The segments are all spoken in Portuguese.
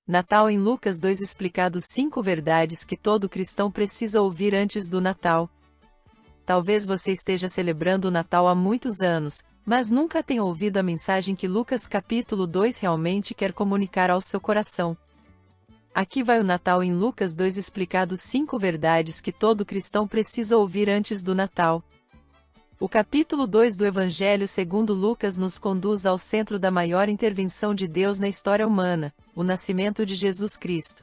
Natal em Lucas 2 explicado 5 verdades que todo cristão precisa ouvir antes do Natal. Talvez você esteja celebrando o Natal há muitos anos, mas nunca tenha ouvido a mensagem que Lucas capítulo 2 realmente quer comunicar ao seu coração. Aqui vai o Natal em Lucas 2 explicado 5 verdades que todo cristão precisa ouvir antes do Natal. O capítulo 2 do Evangelho segundo Lucas nos conduz ao centro da maior intervenção de Deus na história humana, o nascimento de Jesus Cristo.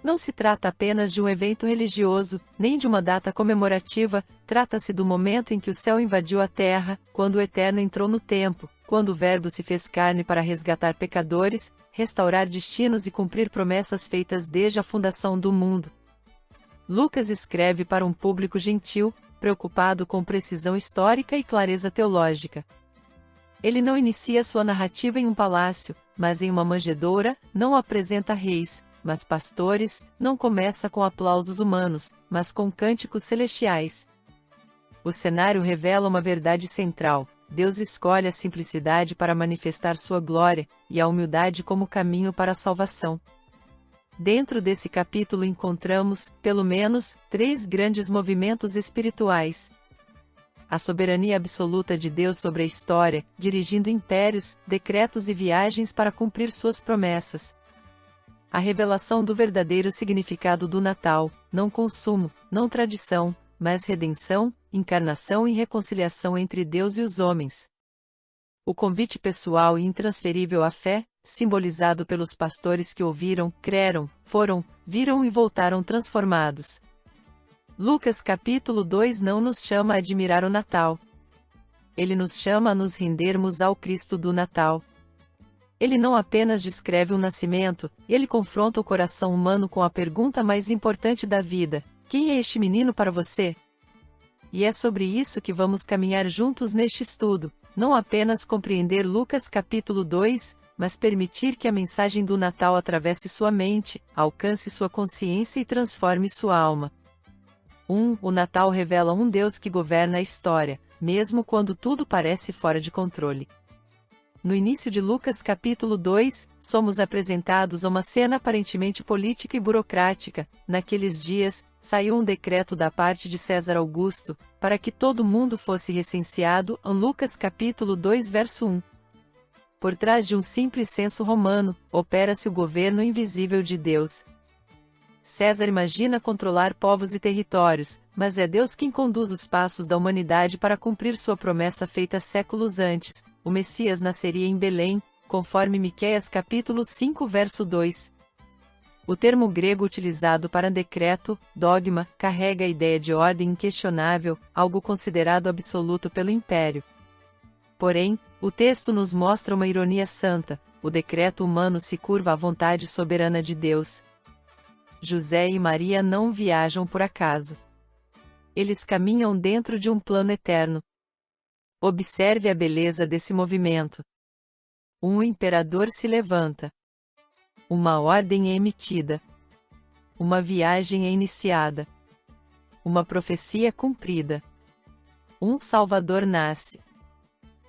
Não se trata apenas de um evento religioso, nem de uma data comemorativa, trata-se do momento em que o céu invadiu a terra, quando o Eterno entrou no tempo, quando o Verbo se fez carne para resgatar pecadores, restaurar destinos e cumprir promessas feitas desde a fundação do mundo. Lucas escreve para um público gentil, preocupado com precisão histórica e clareza teológica. Ele não inicia sua narrativa em um palácio, mas em uma manjedoura, não apresenta reis, mas pastores, não começa com aplausos humanos, mas com cânticos celestiais. O cenário revela uma verdade central: Deus escolhe a simplicidade para manifestar sua glória, e a humildade como caminho para a salvação. Dentro desse capítulo encontramos, pelo menos, 3 grandes movimentos espirituais. A soberania absoluta de Deus sobre a história, dirigindo impérios, decretos e viagens para cumprir suas promessas. A revelação do verdadeiro significado do Natal, não consumo, não tradição, mas redenção, encarnação e reconciliação entre Deus e os homens. O convite pessoal e intransferível à fé, simbolizado pelos pastores que ouviram, creram, foram, viram e voltaram transformados. Lucas capítulo 2 não nos chama a admirar o Natal. Ele nos chama a nos rendermos ao Cristo do Natal. Ele não apenas descreve o nascimento, ele confronta o coração humano com a pergunta mais importante da vida: quem é este menino para você? E é sobre isso que vamos caminhar juntos neste estudo, não apenas compreender Lucas capítulo 2, mas permitir que a mensagem do Natal atravesse sua mente, alcance sua consciência e transforme sua alma. O Natal revela um Deus que governa a história, mesmo quando tudo parece fora de controle. No início de Lucas capítulo 2, somos apresentados a uma cena aparentemente política e burocrática. Naqueles dias, saiu um decreto da parte de César Augusto, para que todo mundo fosse recenseado. Lucas capítulo 2 verso 1. Por trás de um simples censo romano, opera-se o governo invisível de Deus. César imagina controlar povos e territórios, mas é Deus quem conduz os passos da humanidade para cumprir sua promessa feita séculos antes: o Messias nasceria em Belém, conforme Miqueias capítulo 5 verso 2. O termo grego utilizado para decreto, dogma, carrega a ideia de ordem inquestionável, algo considerado absoluto pelo império. Porém, o texto nos mostra uma ironia santa: o decreto humano se curva à vontade soberana de Deus. José e Maria não viajam por acaso. Eles caminham dentro de um plano eterno. Observe a beleza desse movimento. Um imperador se levanta. Uma ordem é emitida. Uma viagem é iniciada. Uma profecia cumprida. Um Salvador nasce.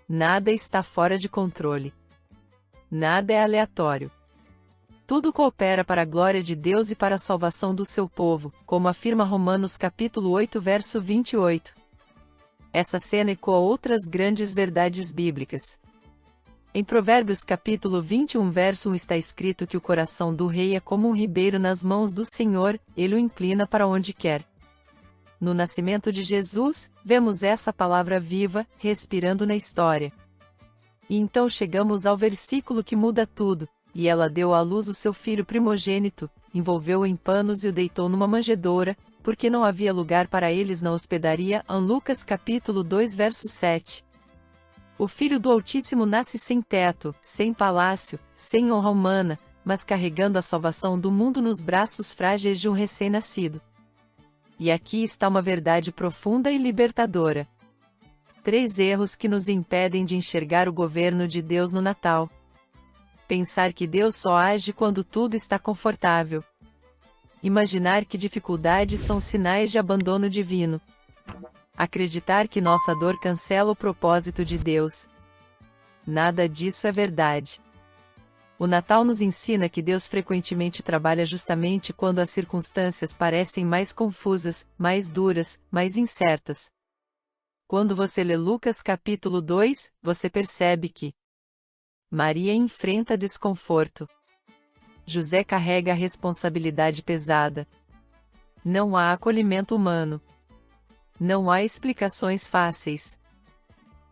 Nada está fora de controle. Nada é aleatório. Tudo coopera para a glória de Deus e para a salvação do seu povo, como afirma Romanos capítulo 8 verso 28. Essa cena ecoa outras grandes verdades bíblicas. Em Provérbios capítulo 21 verso 1 está escrito que o coração do rei é como um ribeiro nas mãos do Senhor, ele o inclina para onde quer. No nascimento de Jesus, vemos essa palavra viva, respirando na história. E então chegamos ao versículo que muda tudo: e ela deu à luz o seu filho primogênito, envolveu-o em panos e o deitou numa manjedoura, porque não havia lugar para eles na hospedaria. Lucas capítulo 2 verso 7. O Filho do Altíssimo nasce sem teto, sem palácio, sem honra humana, mas carregando a salvação do mundo nos braços frágeis de um recém-nascido. E aqui está uma verdade profunda e libertadora. 3 erros que nos impedem de enxergar o governo de Deus no Natal. Pensar que Deus só age quando tudo está confortável. Imaginar que dificuldades são sinais de abandono divino. Acreditar que nossa dor cancela o propósito de Deus. Nada disso é verdade. O Natal nos ensina que Deus frequentemente trabalha justamente quando as circunstâncias parecem mais confusas, mais duras, mais incertas. Quando você lê Lucas capítulo 2, você percebe que Maria enfrenta desconforto. José carrega a responsabilidade pesada. Não há acolhimento humano. Não há explicações fáceis.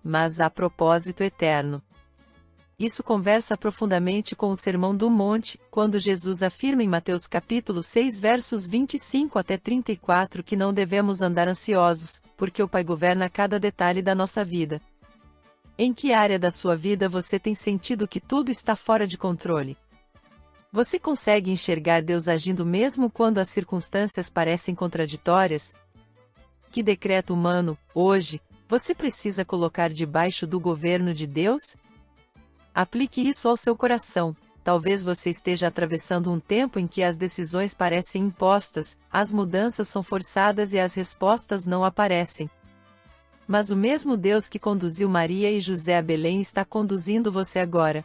Mas há propósito eterno. Isso conversa profundamente com o Sermão do Monte, quando Jesus afirma em Mateus capítulo 6 versos 25 até 34 que não devemos andar ansiosos, porque o Pai governa cada detalhe da nossa vida. Em que área da sua vida você tem sentido que tudo está fora de controle? Você consegue enxergar Deus agindo mesmo quando as circunstâncias parecem contraditórias? Que decreto humano, hoje, você precisa colocar debaixo do governo de Deus? Aplique isso ao seu coração. Talvez você esteja atravessando um tempo em que as decisões parecem impostas, as mudanças são forçadas e as respostas não aparecem. Mas o mesmo Deus que conduziu Maria e José a Belém está conduzindo você agora.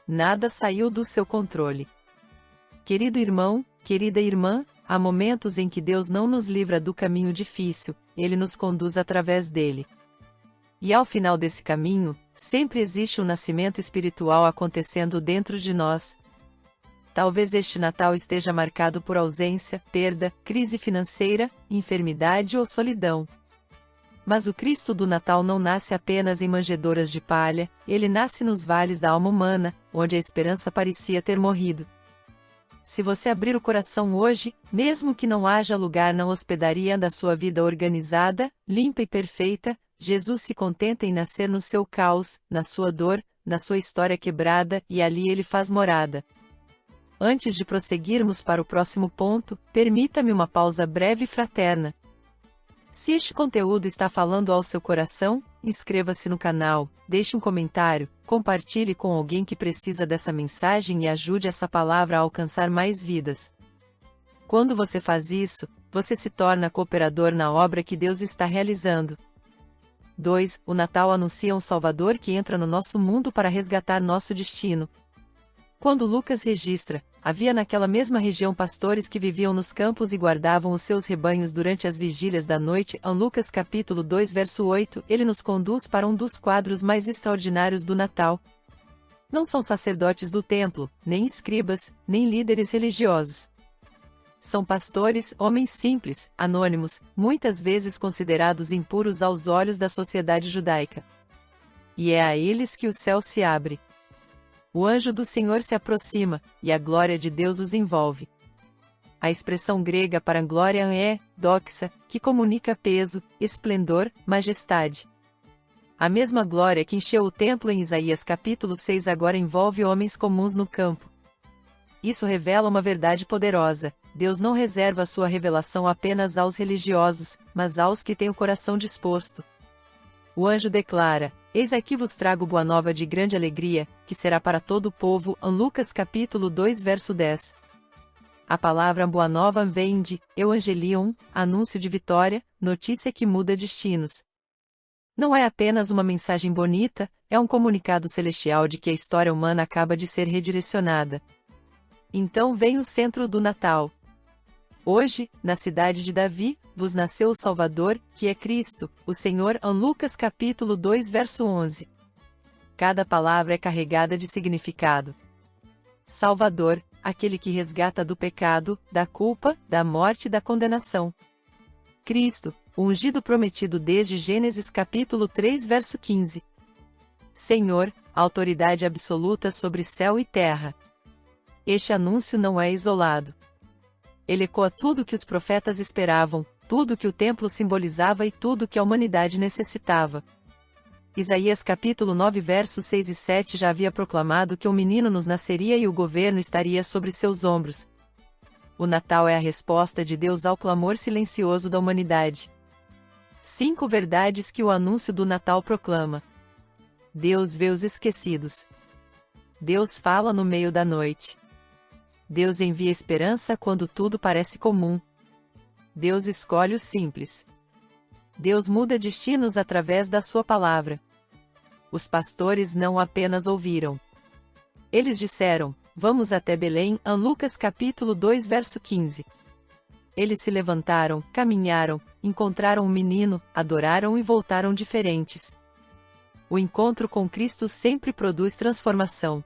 Nada saiu do seu controle. Querido irmão, querida irmã, há momentos em que Deus não nos livra do caminho difícil, Ele nos conduz através dele. E ao final desse caminho, sempre existe um nascimento espiritual acontecendo dentro de nós. Talvez este Natal esteja marcado por ausência, perda, crise financeira, enfermidade ou solidão. Mas o Cristo do Natal não nasce apenas em manjedouras de palha, ele nasce nos vales da alma humana, onde a esperança parecia ter morrido. Se você abrir o coração hoje, mesmo que não haja lugar na hospedaria da sua vida organizada, limpa e perfeita, Jesus se contenta em nascer no seu caos, na sua dor, na sua história quebrada, e ali ele faz morada. Antes de prosseguirmos para o próximo ponto, permita-me uma pausa breve e fraterna. Se este conteúdo está falando ao seu coração, inscreva-se no canal, deixe um comentário, compartilhe com alguém que precisa dessa mensagem e ajude essa palavra a alcançar mais vidas. Quando você faz isso, você se torna cooperador na obra que Deus está realizando. 2. O Natal anuncia um Salvador que entra no nosso mundo para resgatar nosso destino. Quando Lucas registra, havia naquela mesma região pastores que viviam nos campos e guardavam os seus rebanhos durante as vigílias da noite. Em Lucas capítulo 2 verso 8, ele nos conduz para um dos quadros mais extraordinários do Natal. Não são sacerdotes do templo, nem escribas, nem líderes religiosos. São pastores, homens simples, anônimos, muitas vezes considerados impuros aos olhos da sociedade judaica. E é a eles que o céu se abre. O anjo do Senhor se aproxima, e a glória de Deus os envolve. A expressão grega para glória é doxa, que comunica peso, esplendor, majestade. A mesma glória que encheu o templo em Isaías capítulo 6 agora envolve homens comuns no campo. Isso revela uma verdade poderosa: Deus não reserva a sua revelação apenas aos religiosos, mas aos que têm o coração disposto. O anjo declara: Eis aqui vos trago boa nova de grande alegria, que será para todo o povo. Em Lucas capítulo 2 verso 10. A palavra boa nova vem de euangelion, anúncio de vitória, notícia que muda destinos. Não é apenas uma mensagem bonita, é um comunicado celestial de que a história humana acaba de ser redirecionada. Então vem o centro do Natal. Hoje, na cidade de Davi, vos nasceu o Salvador, que é Cristo, o Senhor. Em Lucas capítulo 2 verso 11. Cada palavra é carregada de significado. Salvador, aquele que resgata do pecado, da culpa, da morte e da condenação. Cristo, o ungido prometido desde Gênesis capítulo 3 verso 15. Senhor, autoridade absoluta sobre céu e terra. Este anúncio não é isolado. Ele ecoa tudo o que os profetas esperavam, tudo o que o templo simbolizava e tudo o que a humanidade necessitava. Isaías capítulo 9 versos 6 e 7 já havia proclamado que um menino nos nasceria e o governo estaria sobre seus ombros. O Natal é a resposta de Deus ao clamor silencioso da humanidade. 5 verdades que o anúncio do Natal proclama. Deus vê os esquecidos. Deus fala no meio da noite. Deus envia esperança quando tudo parece comum. Deus escolhe o simples. Deus muda destinos através da sua palavra. Os pastores não apenas ouviram. Eles disseram: Vamos até Belém. Lucas capítulo 2 verso 15. Eles se levantaram, caminharam, encontraram um menino, adoraram e voltaram diferentes. O encontro com Cristo sempre produz transformação.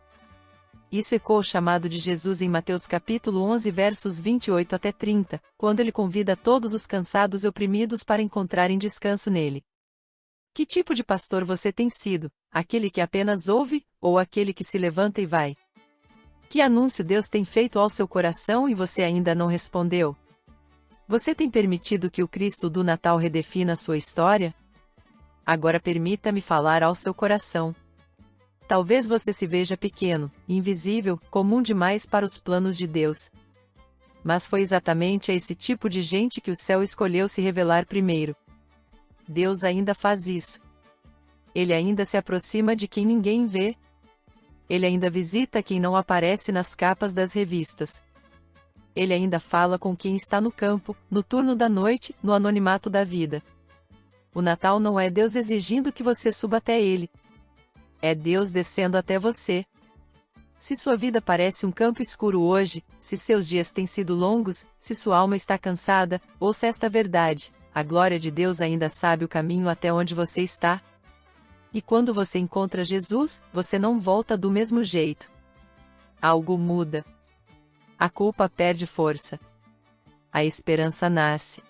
Isso ecoa o chamado de Jesus em Mateus capítulo 11 versos 28 até 30, quando ele convida todos os cansados e oprimidos para encontrarem descanso nele. Que tipo de pastor você tem sido? Aquele que apenas ouve, ou aquele que se levanta e vai? Que anúncio Deus tem feito ao seu coração e você ainda não respondeu? Você tem permitido que o Cristo do Natal redefina sua história? Agora permita-me falar ao seu coração. Talvez você se veja pequeno, invisível, comum demais para os planos de Deus. Mas foi exatamente a esse tipo de gente que o céu escolheu se revelar primeiro. Deus ainda faz isso. Ele ainda se aproxima de quem ninguém vê. Ele ainda visita quem não aparece nas capas das revistas. Ele ainda fala com quem está no campo, no turno da noite, no anonimato da vida. O Natal não é Deus exigindo que você suba até Ele. É Deus descendo até você. Se sua vida parece um campo escuro hoje, se seus dias têm sido longos, se sua alma está cansada, ouça esta verdade: a glória de Deus ainda sabe o caminho até onde você está. E quando você encontra Jesus, você não volta do mesmo jeito. Algo muda. A culpa perde força. A esperança nasce.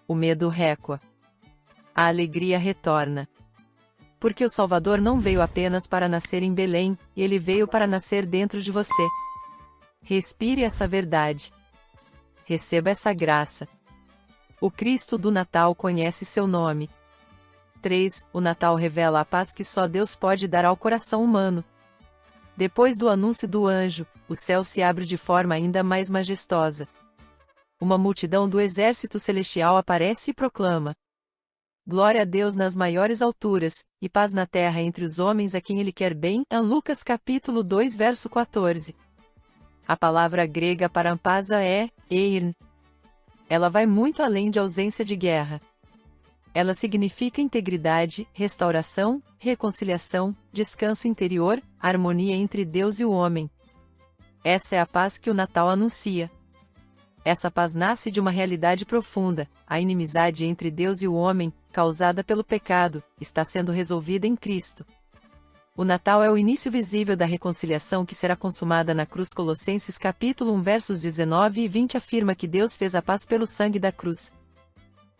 O medo recua. A alegria retorna. Porque o Salvador não veio apenas para nascer em Belém, ele veio para nascer dentro de você. Respire essa verdade. Receba essa graça. O Cristo do Natal conhece seu nome. 3. O Natal revela a paz que só Deus pode dar ao coração humano. Depois do anúncio do anjo, o céu se abre de forma ainda mais majestosa. Uma multidão do exército celestial aparece e proclama: Glória a Deus nas maiores alturas, e paz na terra entre os homens a quem Ele quer bem. Lucas capítulo 2 verso 14. A palavra grega para paz é eirn. Ela vai muito além de ausência de guerra. Ela significa integridade, restauração, reconciliação, descanso interior, harmonia entre Deus e o homem. Essa é a paz que o Natal anuncia. Essa paz nasce de uma realidade profunda: a inimizade entre Deus e o homem, causada pelo pecado, está sendo resolvida em Cristo. O Natal é o início visível da reconciliação que será consumada na cruz. Colossenses capítulo 1 versos 19 e 20 afirma que Deus fez a paz pelo sangue da cruz.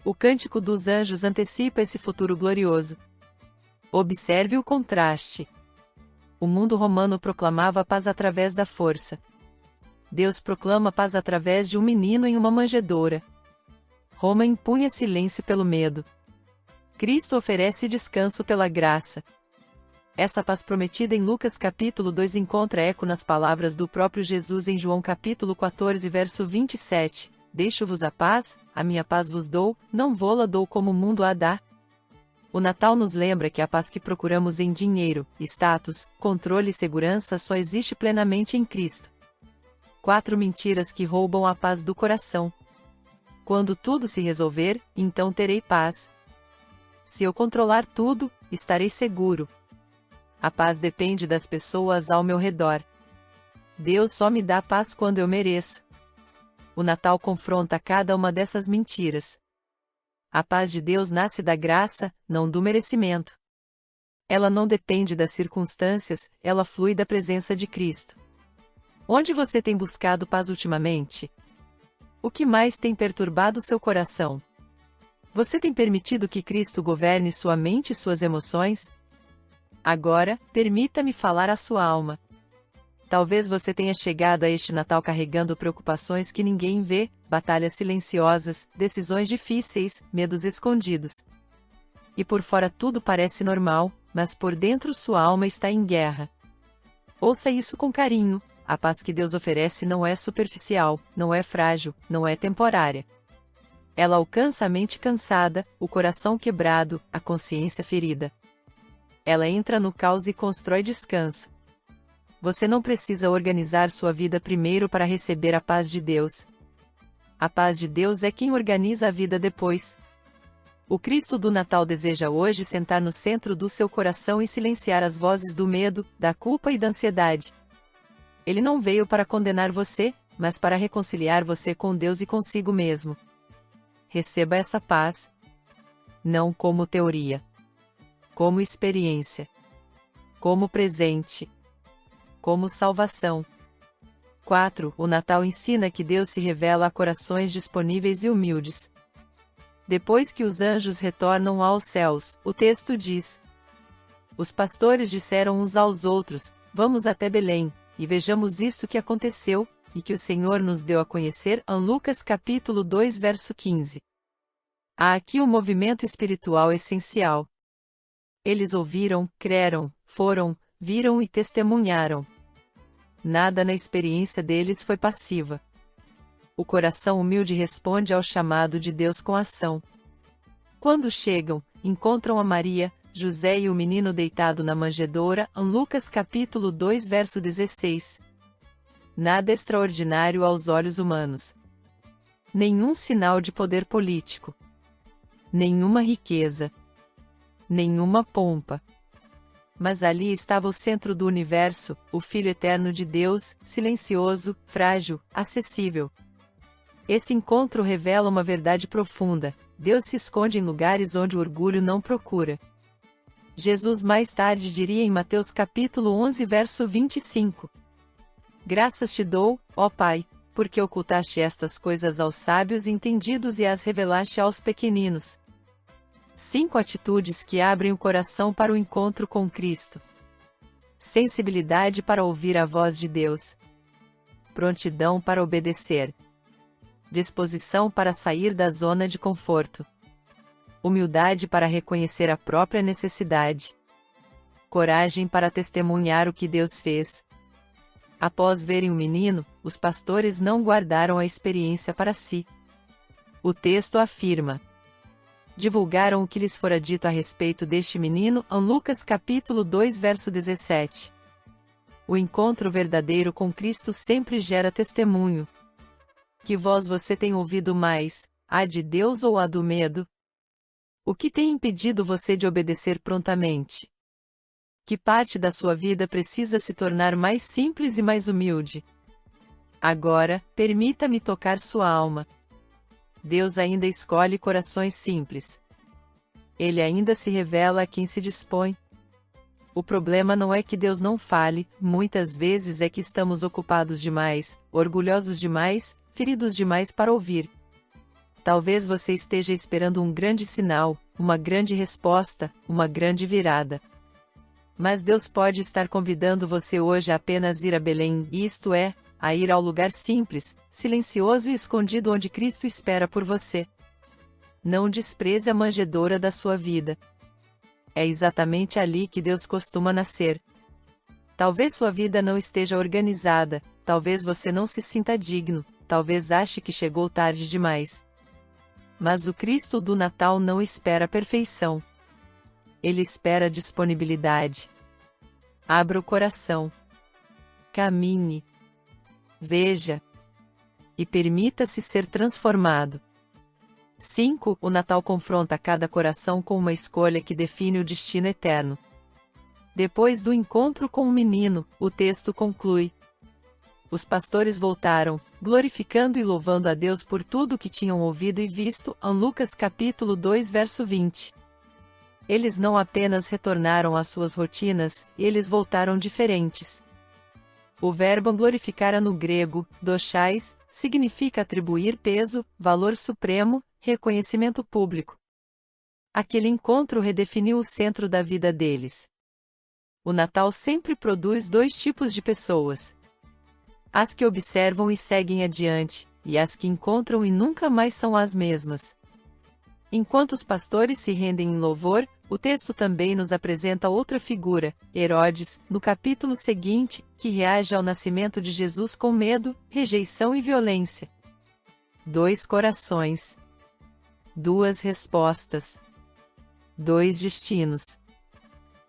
O Cântico dos Anjos antecipa esse futuro glorioso. Observe o contraste. O mundo romano proclamava a paz através da força. Deus proclama a paz através de um menino em uma manjedoura. Roma impunha silêncio pelo medo. Cristo oferece descanso pela graça. Essa paz prometida em Lucas capítulo 2 encontra eco nas palavras do próprio Jesus em João capítulo 14 verso 27. Deixo-vos a paz, a minha paz vos dou, não vô-la dou como o mundo a dá. O Natal nos lembra que a paz que procuramos em dinheiro, status, controle e segurança só existe plenamente em Cristo. 4 mentiras que roubam a paz do coração. Quando tudo se resolver, então terei paz. Se eu controlar tudo, estarei seguro. A paz depende das pessoas ao meu redor. Deus só me dá paz quando eu mereço. O Natal confronta cada uma dessas mentiras. A paz de Deus nasce da graça, não do merecimento. Ela não depende das circunstâncias, ela flui da presença de Cristo. Onde você tem buscado paz ultimamente? O que mais tem perturbado seu coração? Você tem permitido que Cristo governe sua mente e suas emoções? Agora, permita-me falar à sua alma. Talvez você tenha chegado a este Natal carregando preocupações que ninguém vê, batalhas silenciosas, decisões difíceis, medos escondidos. E por fora tudo parece normal, mas por dentro sua alma está em guerra. Ouça isso com carinho: a paz que Deus oferece não é superficial, não é frágil, não é temporária. Ela alcança a mente cansada, o coração quebrado, a consciência ferida. Ela entra no caos e constrói descanso. Você não precisa organizar sua vida primeiro para receber a paz de Deus. A paz de Deus é quem organiza a vida depois. O Cristo do Natal deseja hoje sentar no centro do seu coração e silenciar as vozes do medo, da culpa e da ansiedade. Ele não veio para condenar você, mas para reconciliar você com Deus e consigo mesmo. Receba essa paz, não como teoria, como experiência, como presente, como salvação. 4. O Natal ensina que Deus se revela a corações disponíveis e humildes. Depois que os anjos retornam aos céus, o texto diz: os pastores disseram uns aos outros: vamos até Belém, e vejamos isso que aconteceu, e que o Senhor nos deu a conhecer. Lucas capítulo 2 verso 15. Há aqui um movimento espiritual essencial. Eles ouviram, creram, foram, viram e testemunharam. Nada na experiência deles foi passiva. O coração humilde responde ao chamado de Deus com ação. Quando chegam, encontram a Maria, José e o menino deitado na manjedoura. Lucas capítulo 2 verso 16. Nada extraordinário aos olhos humanos. Nenhum sinal de poder político. Nenhuma riqueza. Nenhuma pompa. Mas ali estava o centro do universo, o Filho eterno de Deus, silencioso, frágil, acessível. Esse encontro revela uma verdade profunda: Deus se esconde em lugares onde o orgulho não procura. Jesus mais tarde diria em Mateus capítulo 11 verso 25: graças te dou, ó Pai, porque ocultaste estas coisas aos sábios e entendidos e as revelaste aos pequeninos. 5 atitudes que abrem o coração para o encontro com Cristo. Sensibilidade para ouvir a voz de Deus. Prontidão para obedecer. Disposição para sair da zona de conforto. Humildade para reconhecer a própria necessidade. Coragem para testemunhar o que Deus fez. Após verem o menino, os pastores não guardaram a experiência para si. O texto afirma: divulgaram o que lhes fora dito a respeito deste menino. Lucas capítulo 2 verso 17. O encontro verdadeiro com Cristo sempre gera testemunho. Que voz você tem ouvido mais, a de Deus ou a do medo? O que tem impedido você de obedecer prontamente? Que parte da sua vida precisa se tornar mais simples e mais humilde? Agora, permita-me tocar sua alma. Deus ainda escolhe corações simples. Ele ainda se revela a quem se dispõe. O problema não é que Deus não fale, muitas vezes é que estamos ocupados demais, orgulhosos demais, feridos demais para ouvir. Talvez você esteja esperando um grande sinal, uma grande resposta, uma grande virada. Mas Deus pode estar convidando você hoje a apenas ir a Belém, isto é, a ir ao lugar simples, silencioso e escondido onde Cristo espera por você. Não despreze a manjedoura da sua vida. É exatamente ali que Deus costuma nascer. Talvez sua vida não esteja organizada, talvez você não se sinta digno, talvez ache que chegou tarde demais. Mas o Cristo do Natal não espera perfeição. Ele espera disponibilidade. Abra o coração. Caminhe. Veja. E permita-se ser transformado. 5. O Natal confronta cada coração com uma escolha que define o destino eterno. Depois do encontro com o menino, o texto conclui: os pastores voltaram, glorificando e louvando a Deus por tudo que tinham ouvido e visto. Lucas capítulo 2 verso 20. Eles não apenas retornaram às suas rotinas, eles voltaram diferentes. O verbo glorificar no grego, doxais, significa atribuir peso, valor supremo, reconhecimento público. Aquele encontro redefiniu o centro da vida deles. O Natal sempre produz dois tipos de pessoas: as que observam e seguem adiante, e as que encontram e nunca mais são as mesmas. Enquanto os pastores se rendem em louvor, o texto também nos apresenta outra figura, Herodes, no capítulo seguinte, que reage ao nascimento de Jesus com medo, rejeição e violência. 2 corações. 2 respostas. 2 destinos.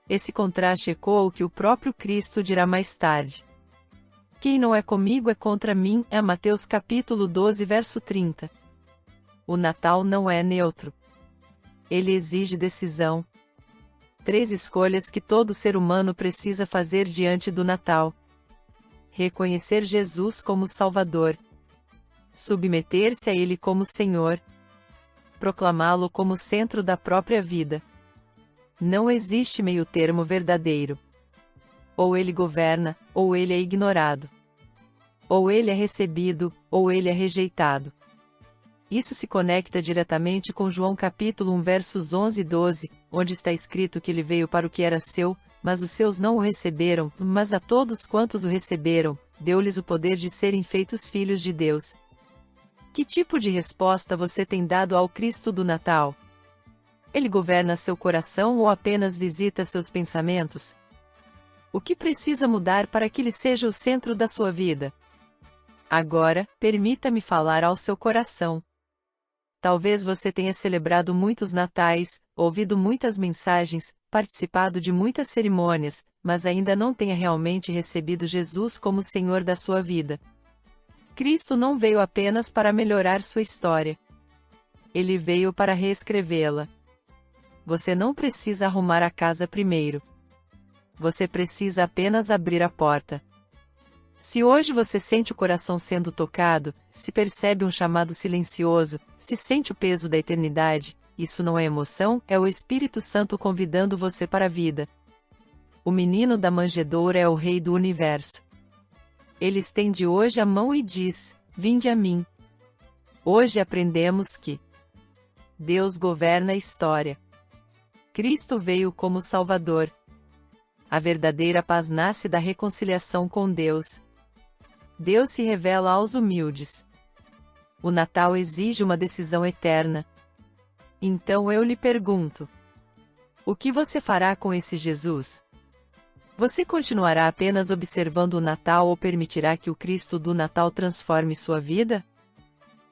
Esse contraste ecoa o que o próprio Cristo dirá mais tarde. Quem não é comigo é contra mim, é Mateus capítulo 12 verso 30. O Natal não é neutro. Ele exige decisão. 3 escolhas que todo ser humano precisa fazer diante do Natal. reconhecer Jesus como Salvador, submeter-se a Ele como Senhor, proclamá-lo como centro da própria vida. Não existe meio-termo verdadeiro. Ou ele governa, ou ele é ignorado. Ou ele é recebido, ou ele é rejeitado. Isso se conecta diretamente com João capítulo 1 versos 11 e 12, onde está escrito que ele veio para o que era seu, mas os seus não o receberam, mas a todos quantos o receberam, deu-lhes o poder de serem feitos filhos de Deus. Que tipo de resposta você tem dado ao Cristo do Natal? Ele governa seu coração ou apenas visita seus pensamentos? O que precisa mudar para que ele seja o centro da sua vida? Agora, permita-me falar ao seu coração. Talvez você tenha celebrado muitos natais, ouvido muitas mensagens, participado de muitas cerimônias, mas ainda não tenha realmente recebido Jesus como Senhor da sua vida. Cristo não veio apenas para melhorar sua história. Ele veio para reescrevê-la. Você não precisa arrumar a casa primeiro. Você precisa apenas abrir a porta. Se hoje você sente o coração sendo tocado, se percebe um chamado silencioso, se sente o peso da eternidade, isso não é emoção, é o Espírito Santo convidando você para a vida. O menino da manjedoura é o Rei do Universo. Ele estende hoje a mão e diz: vinde a mim. Hoje aprendemos que Deus governa a história. Cristo veio como Salvador. A verdadeira paz nasce da reconciliação com Deus. Deus se revela aos humildes. O Natal exige uma decisão eterna. Então eu lhe pergunto: o que você fará com esse Jesus? Você continuará apenas observando o Natal ou permitirá que o Cristo do Natal transforme sua vida?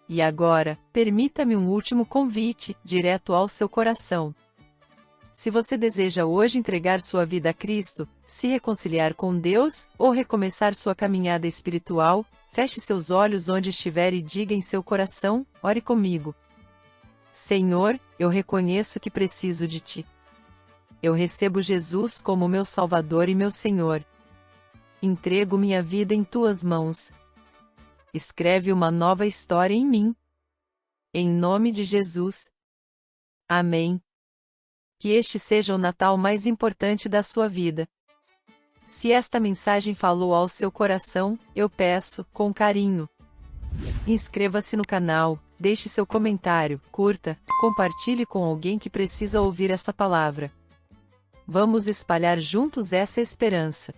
E agora, permita-me um último convite, direto ao seu coração. Se você deseja hoje entregar sua vida a Cristo, se reconciliar com Deus, ou recomeçar sua caminhada espiritual, feche seus olhos onde estiver e diga em seu coração: ore comigo. Senhor, eu reconheço que preciso de Ti. Eu recebo Jesus como meu Salvador e meu Senhor. Entrego minha vida em Tuas mãos. Escreve uma nova história em mim. Em nome de Jesus. Amém. Que este seja o Natal mais importante da sua vida. Se esta mensagem falou ao seu coração, eu peço, com carinho, inscreva-se no canal, deixe seu comentário, curta, compartilhe com alguém que precisa ouvir essa palavra. Vamos espalhar juntos essa esperança.